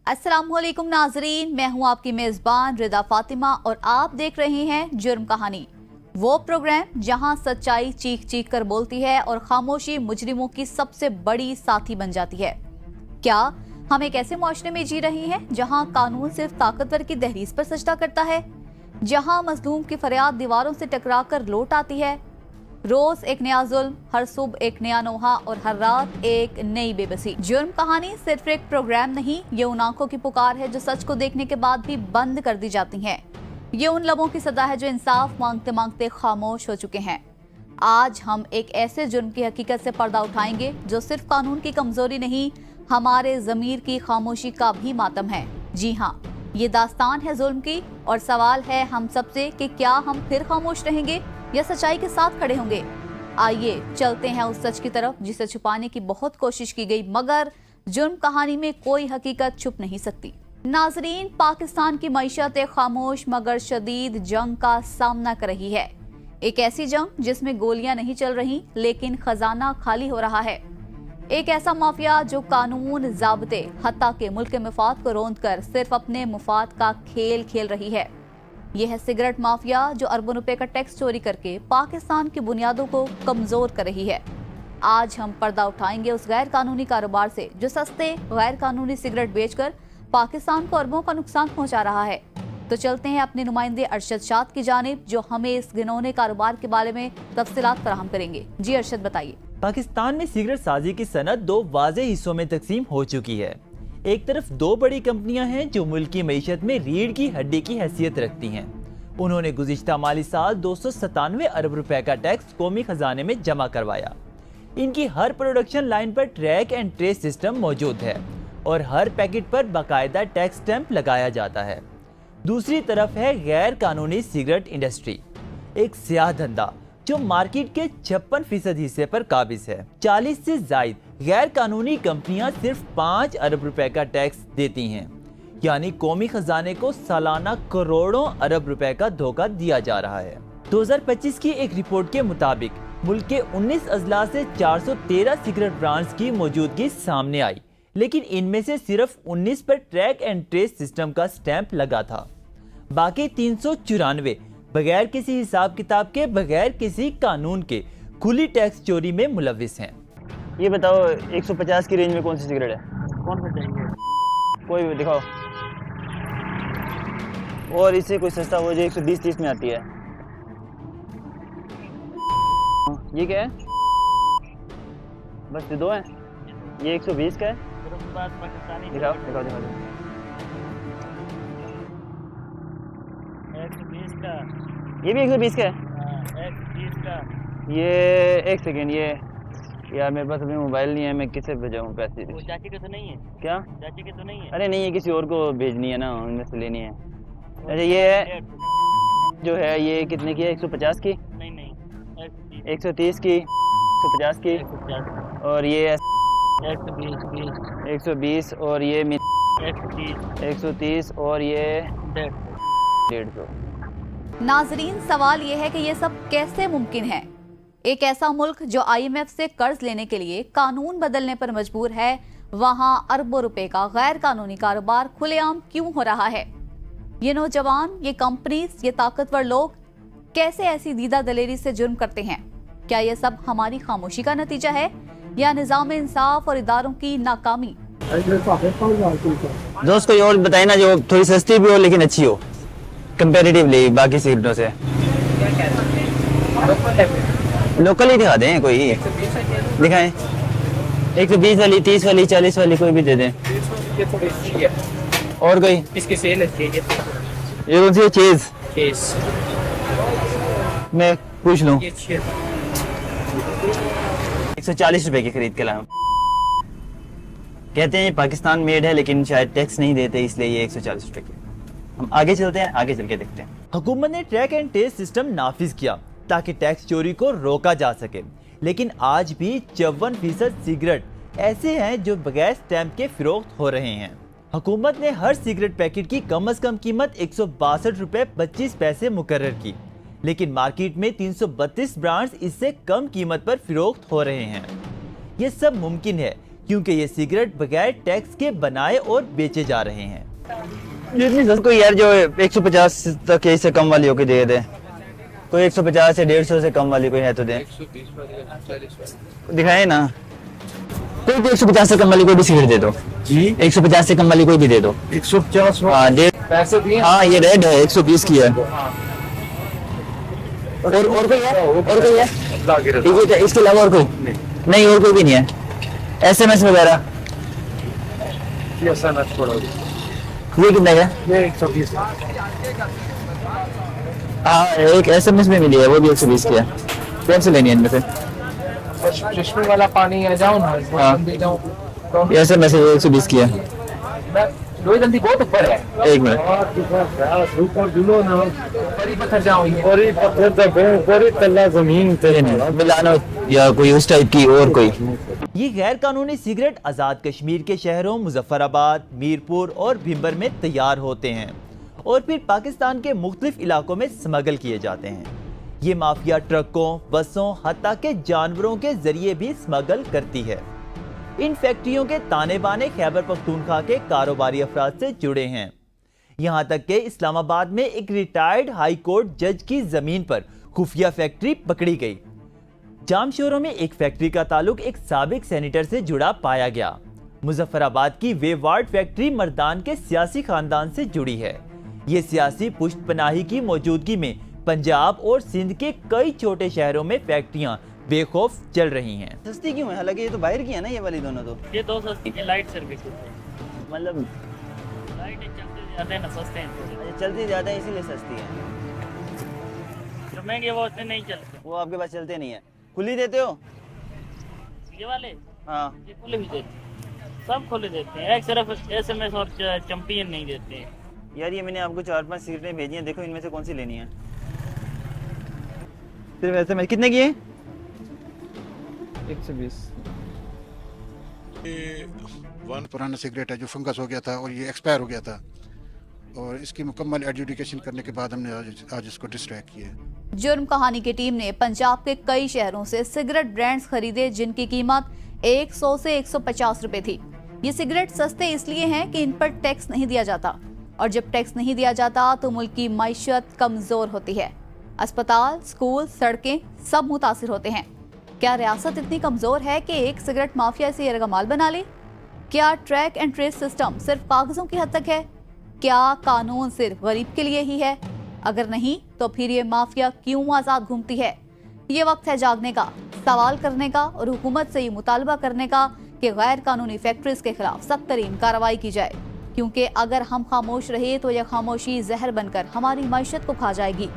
अस्सलामुअलैकुम नाजरीन, मैं हूं आपकी मेजबान रिदा फातिमा और आप देख रहे हैं जुर्म कहानी, वो प्रोग्राम जहां सच्चाई चीख चीख कर बोलती है और खामोशी मुजरिमों की सबसे बड़ी साथी बन जाती है। क्या हम एक ऐसे मुआशरे में जी रहे हैं जहां कानून सिर्फ ताकतवर की दहलीज पर सजदा करता है, जहां मजलूम की फरियाद दीवारों से टकरा कर लौट आती है? रोज एक नया जुल्म, हर सुबह एक नया नोहा और हर रात एक नई बेबसी। जुर्म कहानी सिर्फ एक प्रोग्राम नहीं, ये उन आंखों की पुकार है जो सच को देखने के बाद भी बंद कर दी जाती हैं। ये उन लबों की सदा है जो इंसाफ मांगते मांगते खामोश हो चुके हैं। आज हम एक ऐसे जुर्म की हकीकत से पर्दा उठाएंगे जो सिर्फ कानून की कमजोरी नहीं, हमारे जमीर की खामोशी का भी मातम है। जी हाँ, ये दास्तान है जुल्म की और सवाल है हम सबसे कि क्या हम फिर खामोश रहेंगे या सच्चाई के साथ खड़े होंगे। आइए चलते हैं उस सच की तरफ जिसे छुपाने की बहुत कोशिश की गई, मगर जुर्म कहानी में कोई हकीकत छुप नहीं सकती। नाजरीन, पाकिस्तान की मईशत एक खामोश मगर शदीद जंग का सामना कर रही है। एक ऐसी जंग जिसमें गोलियां नहीं चल रही लेकिन खजाना खाली हो रहा है। एक ऐसा माफिया जो कानून, ज़ाब्ते, हत्ता के मुल्क के मफाद को रौंद कर सिर्फ अपने मुफाद का खेल खेल रही है। यह है सिगरेट माफिया जो अरबों रुपए का टैक्स चोरी करके पाकिस्तान की बुनियादों को कमजोर कर रही है। आज हम पर्दा उठाएंगे उस गैर कानूनी कारोबार से जो सस्ते गैर कानूनी सिगरेट बेचकर पाकिस्तान को अरबों का नुकसान पहुंचा रहा है। तो चलते हैं अपने नुमाइंदे अरशद शाद की जानिब जो हमें इस घिनौने कारोबार के बारे में तफसीलात फराहम करेंगे। जी अरशद, बताइए। पाकिस्तान में सिगरेट साजी की सनत दो वाज़े हिस्सों में तकसीम हो चुकी है। एक तरफ दो बड़ी कंपनियां हैं जो मुल्क की मईशत में रीढ़ की हड्डी की हैसियत रखती हैं। उन्होंने गुज़िश्ता माली साल 297 अरब रुपए का टैक्स कौमी खजाने में जमा करवाया। इनकी हर प्रोडक्शन लाइन पर ट्रैक एंड ट्रेस सिस्टम मौजूद है और हर पैकेट पर बाकायदा टैक्स स्टैंप लगाया जाता है। दूसरी तरफ है गैर कानूनी सिगरेट इंडस्ट्री, एक स्याह धंधा जो मार्केट के 56% हिस्से पर काबिज है। 40 से जायद गैर कानूनी कंपनियां सिर्फ 5 अरब रुपए का टैक्स देती हैं, यानी कौमी खजाने को सालाना करोड़ों अरब रुपए का धोखा दिया जा रहा है। 2025 की एक रिपोर्ट के मुताबिक मुल्क के 19 अजला से 413 सिगरेट ब्रांड्स की मौजूदगी सामने आई, लेकिन इनमें से सिर्फ 19 पर ट्रैक एंड ट्रेस सिस्टम का स्टैंप लगा था। बाकी 394 बगैर किसी हिसाब किताब के, बगैर किसी कानून के खुली टैक्स चोरी में मुलविस हैं। ये बताओ 150 की रेंज में कौन सी सिगरेट है? कौन सा चाहिए? कोई भी दिखाओ। और इससे कोई सस्ता हो जो 120-30 में आती है। ये क्या है? बस ये दो है। ये 120 का है। दिखाओ दिखाओ दिखाओ। 120 का। ये भी 120 का है। 120 का। ये एक सेकेंड, ये यार मेरे पास अभी मोबाइल नहीं है, मैं किसे भेजाऊँ पैसे? वो चाची के तो नहीं है? क्या? चाची के तो नहीं है? अरे नहीं, ये किसी और को भेजनी है ना, उनमें से लेनी है। अच्छा, ये है जो है ये कितने की है? 150 की? नहीं नहीं, 130 की, 150 की, 150, और ये 120, 120 और ये 130 और ये 150। नाजरीन, सवाल ये है कि ये सब कैसे मुमकिन है? एक ऐसा मुल्क जो IMF से कर्ज लेने के लिए कानून बदलने पर मजबूर है, वहां अरबों रुपए का गैर कानूनी कारोबार खुलेआम क्यों हो रहा है? ये नौजवान, ये कंपनीज, ये ताकतवर लोग कैसे ऐसी दीदा दलेरी से जुर्म करते हैं? क्या ये सब हमारी खामोशी का नतीजा है या निजाम इंसाफ और इदारों की नाकामी? दोस्त कोई और बताए ना जो थोड़ी सस्ती भी हो लेकिन अच्छी हो कंपैरेटिवली बाकी सिगरेटों से। लोकल ही दिखा दें, कोई दिखाएं। 120 वाली, 30 वाली, 40 वाली कोई भी दे दें। और कोई इसकी सेल है? ये कौन सी है? चीज मैं पूछ लूं। 140 रुपए की खरीद के लाया। कहते हैं ये पाकिस्तान मेड है लेकिन शायद टैक्स नहीं देते, इसलिए ये 140 रुपए की। हम आगे चलते हैं, आगे चल के देखते हैं। हुकूमत ने ट्रैक एंड ट्रेस सिस्टम नाफिज किया ताकि टैक्स चोरी को रोका जा सके, लेकिन आज भी 54% सिगरेट ऐसे हैं जो बगैर स्टैंप के फरोख्त हो रहे हैं। हुकूमत ने हर सिगरेट पैकेट की कम से कम कीमत 162 रुपए 25 पैसे मुकर्रर की, लेकिन मार्केट में 332 ब्रांड्स इससे कम कीमत पर फरोख्त हो रहे हैं। ये सब मुमकिन है क्योंकि ये सिगरेट बगैर टैक्स के बनाए और बेचे जा रहे हैं। ये इतनी सस्ती कोई यार जो 150 तक इससे कम वाली होके दे दे, कोई 150 से 150 से कम वाली कोई है तो दे, दिखाए ना। कोई भी 150 से कम वाली कोई भी सिगरेट दे दो जी, 150 से कम वाली कोई भी दे दो। 150 हाँ दे, पैसे दिए। हाँ ये रेड है 120 की है। और कोई है? और कोई है? ठीक है, इसके अलावा और कोई नहीं, और कोई भी नहीं है। SMS वगैरह ये सनत छोड़ो, ये कितना है? ये 120। हाँ एक SMS में मिली है, वो भी 120 की है। कौन सी लेनी है इनमें से? चश्मे वाला पानी है, जाओ ना हाँ। दे जाओ तो ये SMS है, 120 की है। लोही जल्दी बहुत ऊपर है। एक मिनट, ऊपर दिलो ना, बड़ी पत्थर जाओ, बड़ी पत्थर तक है, बड़ी तल्ला जमीन पे मिलानो या कोई उस टाइप की और कोई। ये गैर कानूनी सिगरेट आज़ाद कश्मीर के शहरों मुजफ्फराबाद, मीरपुर और भिंबर में तैयार होते हैं और फिर पाकिस्तान के मुख्तलिफ इलाकों में स्मगल किए जाते हैं। ये माफिया ट्रकों, बसों, हत्ता के जानवरों के जरिए भी स्मगल करती है। इन फैक्ट्रियों के ताने बाने खैबर पख्तूनख्वा के कारोबारी अफराद से जुड़े हैं। यहाँ तक कि इस्लामाबाद में एक रिटायर्ड हाई कोर्ट जज की जमीन पर खुफिया फैक्ट्री पकड़ी गई। जामशोरों में एक फैक्ट्री का ताल्लुक एक साबिक सेनेटर से जुड़ा पाया गया। मुजफ्फराबाद की वेवार्ड फैक्ट्री मर्दान के सियासी खानदान से जुड़ी है। ये सियासी पुष्टपनाही की मौजूदगी में पंजाब और सिंध के कई छोटे शहरों में फैक्ट्रियां बेखौफ चल रही हैं। सस्ती क्यों है? हालांकि ये तो बाहर की है ना, ये वाली दोनों तो। ये 280 की लाइट सर्विस होती है। मतलब लाइट चलते जाते हैं ना, सस्ते हैं। चलती ज्यादा है इसीलिए सस्ती है। जो महंगे वो उतने नहीं चलते। वो आपके पास चलते नहीं है। खुली देते हो? ये वाले हाँ ये खुले भी देते हैं, सब खुले देते हैं। एक सिर्फ SMS और चैंपियन नहीं देते हैं। यार ये मैंने आपको 4-5 सिगरेटें भेजी हैं, देखो इनमें से कौन सी लेनी है। सिर्फ SMS कितने की है? 120। वन पुराना सिगरेट है जो फंगस हो गया था और ये एक्सपायर हो गया था, और इसकी मुकम्मल एडजुडिकेशन करने के बाद हमने आज इसको डिस्ट्रैक्ट किया है। जुर्म कहानी की टीम ने पंजाब के कई शहरों से सिगरेट ब्रांड्स खरीदे जिनकी कीमत 100 से 150 रुपए थी। ये सिगरेट सस्ते इसलिए हैं कि इन पर टैक्स नहीं दिया जाता, और जब टैक्स नहीं दिया जाता तो मुल्क की माइशत कमजोर होती है। अस्पताल, स्कूल, सड़कें सब मुतासिर होते हैं। क्या रियासत इतनी कमजोर है कि एक सिगरेट माफिया से यरगमाल बना ले? क्या ट्रैक एंड ट्रेस सिस्टम सिर्फ कागजों की हद तक है? क्या कानून सिर्फ गरीब के लिए ही है? अगर नहीं तो फिर ये माफिया क्यों आजाद घूमती है? ये वक्त है जागने का, सवाल करने का और हुकूमत से ये मुतालबा करने का कि गैर कानूनी फैक्ट्रीज के खिलाफ सख्त तरीन कार्रवाई की जाए, क्योंकि अगर हम खामोश रहे तो यह खामोशी जहर बनकर हमारी माइशत को खा जाएगी।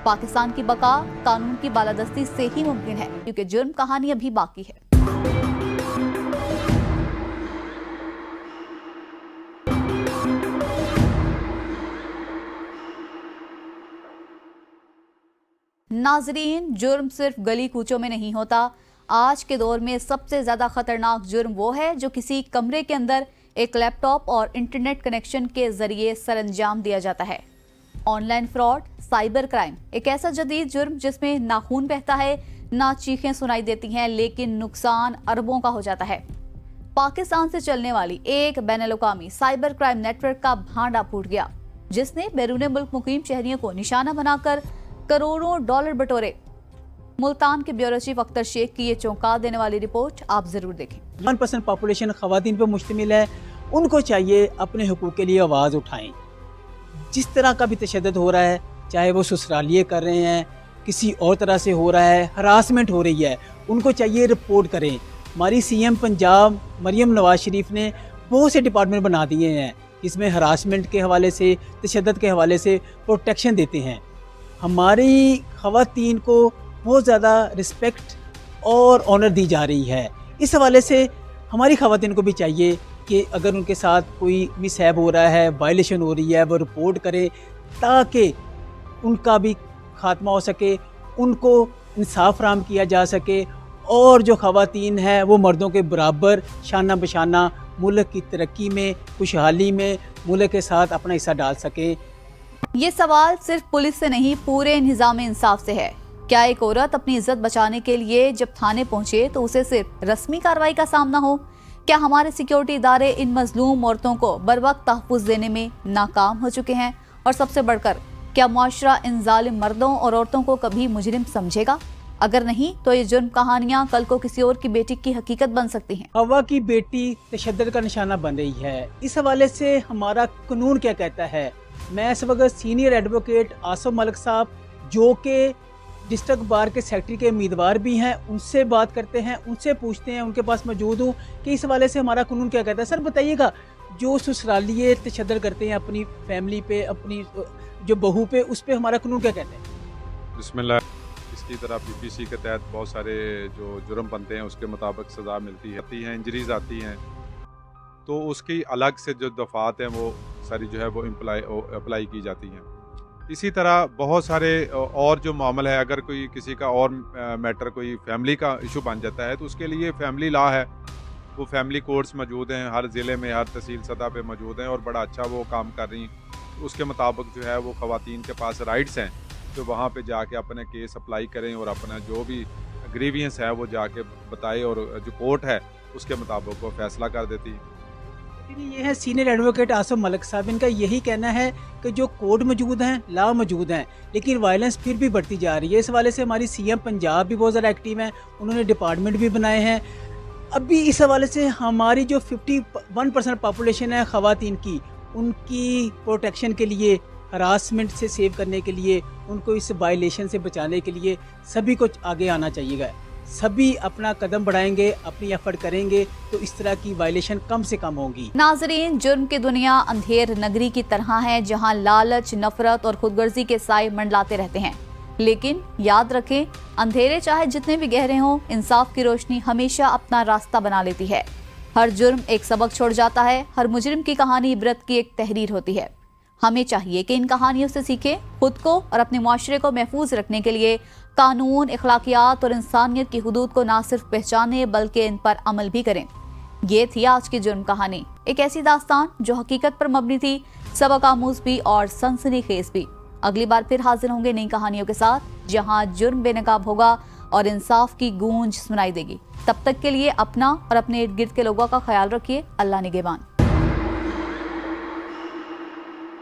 पाकिस्तान की बका कानून की बालादस्ती से ही मुमकिन है, क्योंकि जुर्म कहानी अभी बाकी है। नाजरीन, जुर्म सिर्फ गली कूचों में नहीं होता। आज के दौर में सबसे ज्यादा खतरनाक जुर्म वो है जो किसी कमरे के अंदर एक लैपटॉप और इंटरनेट कनेक्शन के जरिए सरअंजाम दिया जाता है। ऑनलाइन फ्रॉड, साइबर क्राइम एक ऐसा जदीद जुर्म जिसमें ना खून बहता है, ना चीखें सुनाई देती हैं, लेकिन नुकसान अरबों का हो जाता है। पाकिस्तान से चलने वाली एक बैनुल-अक़वामी साइबर क्राइम नेटवर्क का भांडा फूट गया, जिसने बैरून मुल्क मुकीम शहरियों को निशाना बनाकर करोड़ों डॉलर बटोरे। मुल्तान के ब्यूरो चीफ अख्तर शेख की ये चौंका देने वाली रिपोर्ट आप जरूर देखें। 1% पॉपुलेशन ख़वातीन पर मुश्तमिल है। उनको चाहिए अपने हुकूक के लिए आवाज़ उठाएं। जिस तरह का भी तशद्दुद हो रहा है, चाहे वो ससुरालिये कर रहे हैं, किसी और तरह से हो रहा है, हरासमेंट हो रही है, उनको चाहिए रिपोर्ट करें। हमारी CM पंजाब मरियम नवाज शरीफ ने बहुत से डिपार्टमेंट बना दिए हैं जिसमें हरासमेंट के हवाले से, तशद्दुद के हवाले से प्रोटेक्शन देते हैं। हमारी ख़वातीन को बहुत ज़्यादा रिस्पेक्ट और ऑनर दी जा रही है। इस हवाले से हमारी ख़वातीन को भी चाहिए कि अगर उनके साथ कोई मिसहैप हो रहा है, वायलेशन हो रही है, वो रिपोर्ट करें ताकि उनका भी खात्मा हो सके, उनको इंसाफ फराहम किया जा सके और जो ख़वातीन हैं वो मर्दों के बराबर शाना बशाना मुल्क की तरक्की में, खुशहाली में मुल्क के साथ अपना हिस्सा डाल सकें। ये सवाल सिर्फ पुलिस से नहीं, पूरे निज़ाम इंसाफ से है। क्या एक औरत अपनी इज्जत बचाने के लिए जब थाने पहुंचे तो उसे सिर्फ रस्मी कार्रवाई का सामना हो? क्या हमारे सिक्योरिटी इदारे इन मजलूम औरतों को बरवक्त तहफ़्फ़ुज़ देने में नाकाम हो चुके हैं? और सबसे बढ़कर, क्या मुआशरा इन जालिम मर्दों और औरतों को कभी मुजरिम समझेगा? अगर नहीं तो ये जुर्म कहानियां कल को किसी और की बेटी की हकीकत बन सकती हैं। हवा की बेटी तशद्दुद का निशाना बन रही है। इस हवाले से हमारा कानून क्या कहता है? मैं इस वक्त सीनियर एडवोकेट आसिफ मलिक साहब, जो कि डिस्ट्रिक्ट बार के सेक्रेटरी के उम्मीदवार भी हैं, उनसे बात करते हैं, उनसे पूछते हैं, उनके पास मौजूद हूँ कि इस हवाले से हमारा कानून क्या कहता है। सर बताइएगा, जो ससुरालिये तशद्दुद करते हैं अपनी फैमिली पे, अपनी जो बहू पे, उस पे हमारा कानून क्या कहता है? बिस्मिल्लाह। इसकी तरह पीपीसी के तहत बहुत सारे जो जुर्म बनते हैं उसके मुताबिक सज़ा मिलती है, इंजरीज आती हैं, तो उसकी अलग से जो दफ़ात हैं वो सारी जो है वो अप्लाई की जाती हैं। इसी तरह बहुत सारे और जो मामला है, अगर कोई किसी का और मैटर कोई फैमिली का इशू बन जाता है तो उसके लिए फैमिली लॉ है, वो फैमिली कोर्ट्स मौजूद हैं, हर ज़िले में हर तहसील सतह पे मौजूद हैं और बड़ा अच्छा वो काम कर रही हैं। उसके मुताबिक जो है वो ख़वातीन के पास राइट्स हैं, तो वहाँ पे जाके अपने केस अप्लाई करें और अपना जो भी ग्रीवियंस है वो जाके बताए और जो कोर्ट है उसके मुताबिक वो फैसला कर देती है। ये है सीनियर एडवोकेट आसिफ मलिक साहब, इनका यही कहना है कि जो कोड मौजूद हैं, लॉ मौजूद हैं, लेकिन वायलेंस फिर भी बढ़ती जा रही है। इस हवाले से हमारी सीएम पंजाब भी बहुत ज़्यादा एक्टिव हैं, उन्होंने डिपार्टमेंट भी बनाए हैं। अभी इस हवाले से हमारी जो 51% पॉपुलेशन है ख़वातीन की, उनकी प्रोटेक्शन के लिए, हरासमेंट से सेव करने के लिए, उनको इस वायलेशन से बचाने के लिए सभी को आगे आना चाहिएगा। सभी अपना कदम बढ़ाएंगे, अपनी एफर्ट करेंगे तो इस तरह की वायलेशन कम से कम होंगी। नाजरीन, जुर्म की दुनिया अंधेर नगरी की तरह है, जहां लालच, नफरत और खुदगर्जी के साए मंडलाते रहते हैं। लेकिन याद रखें, अंधेरे चाहे जितने भी गहरे हों, इंसाफ की रोशनी हमेशा अपना रास्ता बना लेती है। हर जुर्म एक सबक छोड़ जाता है, हर मुजरिम की कहानी इबरत की एक तहरीर होती है। हमें चाहिए कि इन कहानियों से सीखें, खुद को और अपने मुआशरे को महफूज रखने के लिए कानून, अखलाकियात और इंसानियत की हुदूद को ना सिर्फ पहचाने बल्कि इन पर अमल भी करें। ये थी आज की जुर्म कहानी, एक ऐसी दास्तान जो हकीकत पर मबनी थी, सबक आमूज भी और सनसनीखेज भी। अगली बार फिर हाजिर होंगे नई कहानियों के साथ, जहां जुर्म बेनकाब होगा और इंसाफ की गूंज सुनाई देगी। तब तक के लिए अपना और अपने इर्द गिर्द के लोगों का ख्याल रखिए। अल्लाह निगहबान।